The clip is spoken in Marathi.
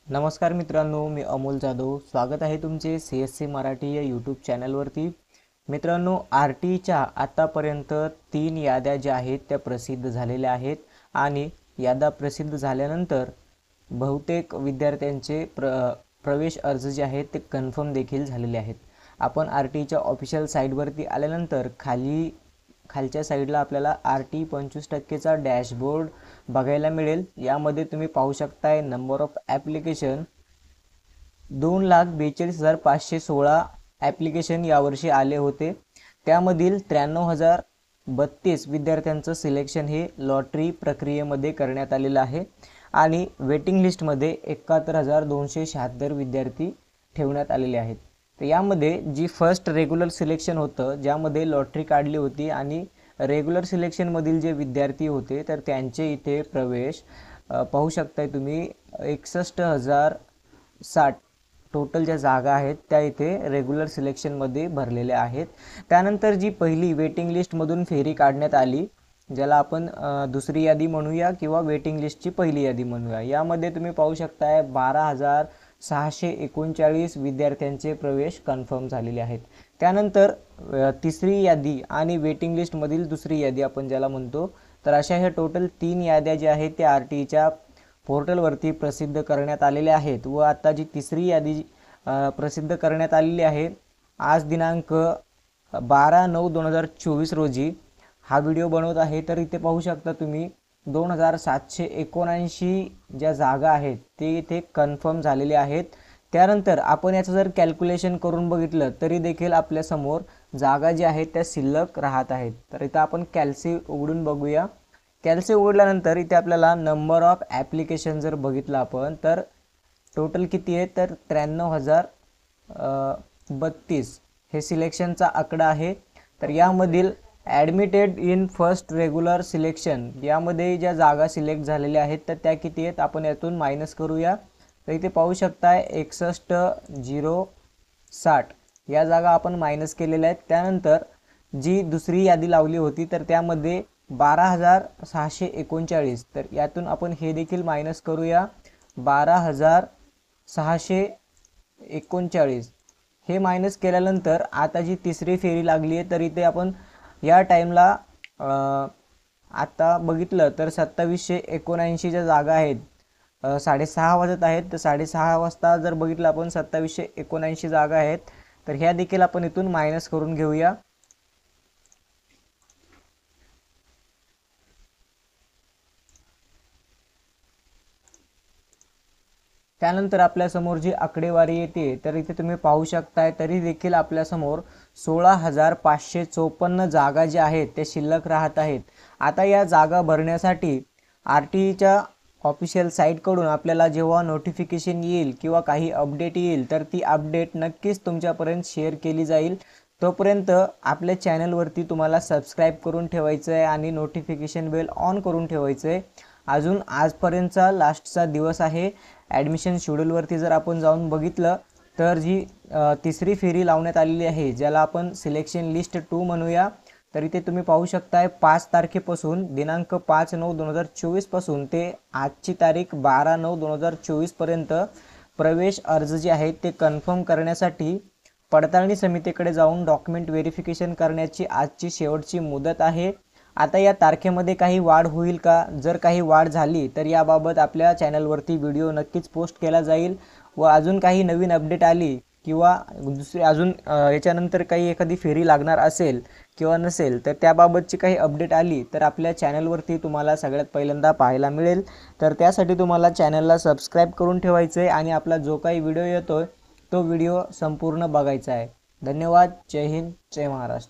नमस्कार मित्रांनो, मी अमोल जाधव. स्वागत आहे तुमचे CSC मराठी या यूट्यूब चॅनलवरती. मित्रांनो, RTच्या आतापर्यंत 3 याद्या ज्या आहेत त्या प्रसिद्ध झालेल्या आहेत आणि याद्या प्रसिद्ध झाल्यानंतर बहुतेक विद्यार्थ्यांचे प्रवेश अर्ज जे आहेत ते कन्फर्म देखील झालेले आहेत. आपण RTच्या ऑफिशियल साईटवरती आल्यानंतर खालच्या साईडला आपल्याला RT 25% डॅशबोर्ड बघायला मिळेल. यामध्ये तुम्ही पाहू शकताय नंबर ऑफ ॲप्लिकेशन 2,42,516 ॲप्लिकेशन यावर्षी आले होते. त्यामधील 93,032 विद्यार्थ्यांचं सिलेक्शन हे लॉटरी प्रक्रियेमध्ये करण्यात आलेलं आहे आणि वेटिंग लिस्टमध्ये 71,276 विद्यार्थी ठेवण्यात आलेले आहेत. तर यामध्ये जी फर्स्ट रेग्युलर सिलेक्शन होतं, ज्यामध्ये लॉटरी काढली होती आणि रेग्युलर सिलेक्शनमधील जे विद्यार्थी होते तर त्यांचे इथे प्रवेश पाहू शकताय तुम्ही 61,060 टोटल ज्या जागा आहेत त्या इथे रेग्युलर सिलेक्शनमध्ये भरलेल्या आहेत. त्यानंतर जी पहिली वेटिंग लिस्टमधून फेरी काढण्यात आली, ज्याला आपण दुसरी यादी म्हणूया किंवा वेटिंग लिस्टची पहिली यादी म्हणूया, यामध्ये तुम्ही पाहू शकताय 12,639 विद्यार्थ्यांचे प्रवेश कन्फर्म झालेले आहेत. त्यानंतर तिसरी यादी आणि वेटिंग लिस्टमधील दुसरी यादी आपण ज्याला म्हणतो, तर अशा ह्या टोटल 3 याद्या ज्या आहेत त्या RTच्या पोर्टलवरती प्रसिद्ध करण्यात आलेल्या आहेत. व आता जी तिसरी यादी प्रसिद्ध करण्यात आलेली आहे आज दिनांक 12/9/2024 रोजी हा व्हिडिओ बनवत आहे. तर इथे पाहू शकता तुम्ही 2,779 ज्या जागा आहेत ते इथे कन्फर्म झालेले आहेत. त्यानंतर आपण याचं जर कॅल्क्युलेशन करून बघितलं तरी देखील आपल्यासमोर जागा ज्या आहेत त्या शिल्लक राहत आहेत. तर इथं आपण कॅल्सी उघडून बघूया. कॅल्सी उघडल्यानंतर इथे आपल्याला नंबर ऑफ ॲप्लिकेशन जर बघितलं आपण तर टोटल किती आहे, तर 93,032 हे सिलेक्शनचा आकडा आहे. तर यामधील admitted in first regular selection यामध्ये ज्या जागा सिलेक्ट झालेल्या आहेत तर त्या किती आहेत आपण यातून मायनस करूया. तर इथे पाहू शकताय 61,060 या जागा आपण मायनस केलेल्या आहेत. त्यानंतर जी दुसरी यादी लावली होती तर त्यामध्ये 12,639, तर यातून आपण हे देखील मायनस करूया. 12,639 हे मायनस केल्यानंतर आता जी तिसरी फेरी लागली आहे तर इथे आपण या टाईमला आता बघितलं तर 2,779 ज्या जागा आहेत 6:30 वाजत आहेत. तर 6:30 वाजता जर बघितलं आपण 2,779 जागा आहेत, तर ह्या देखील आपण इथून मायनस करून घेऊया. त्यानंतर आपल्यासमोर जी आकडेवारी येते तर इथे तुम्ही पाहू शकताय तरी देखील आपल्यासमोर 16,554 जागा ज्या आहेत त्या शिल्लक राहत आहेत. आता या जागा भरण्यासाठी RTच्या ऑफिशियल साईटकडून आपल्याला जेव्हा नोटिफिकेशन येईल किंवा काही अपडेट येईल तर ती अपडेट नक्कीच तुमच्यापर्यंत शेअर केली जाईल. तोपर्यंत आपल्या चॅनलवरती तुम्हाला सबस्क्राईब करून ठेवायचं आहे आणि नोटिफिकेशन बेल ऑन करून ठेवायचं आहे. अजून आजपर्यंतचा लास्टचा दिवस आहे. ॲडमिशन शेड्यूलवरती जर आपण जाऊन बघितलं तर जी तिसरी फेरी लावण्यात आलेली आहे ज्याला आपण सिलेक्शन लिस्ट 2 म्हणूया, तर इथे तुम्ही पाहू शकताय 5 तारखेपासून दिनांक 5/9/2024 पासून ते आजची तारीख 12/9/2024 पर्यंत प्रवेश अर्ज जे आहेत ते कन्फर्म करण्यासाठी पडताळणी समितीकडे जाऊन डॉक्युमेंट व्हेरिफिकेशन करण्याची आजची शेवटची मुदत आहे. आता या तारखेमध्ये काही वाढ होईल का? जर काही वाढ झाली तर याबाबत आपल्या चॅनलवरती व्हिडिओ नक्कीच पोस्ट केला जाईल. व अजून काही नवीन अपडेट आली किंवा दुसरी अजून याच्यानंतर काही एखादी फेरी लागणार असेल किंवा नसेल तर त्याबाबतची काही अपडेट आली तर आपल्या चॅनलवरती तुम्हाला सगळ्यात पहिल्यांदा पाहायला मिळेल. तर त्यासाठी तुम्हाला चॅनलला सबस्क्राईब करून ठेवायचं आहे आणि आपला जो काही व्हिडिओ येतोय तो व्हिडिओ संपूर्ण बघायचा आहे. धन्यवाद. जय हिंद, जय महाराष्ट्र.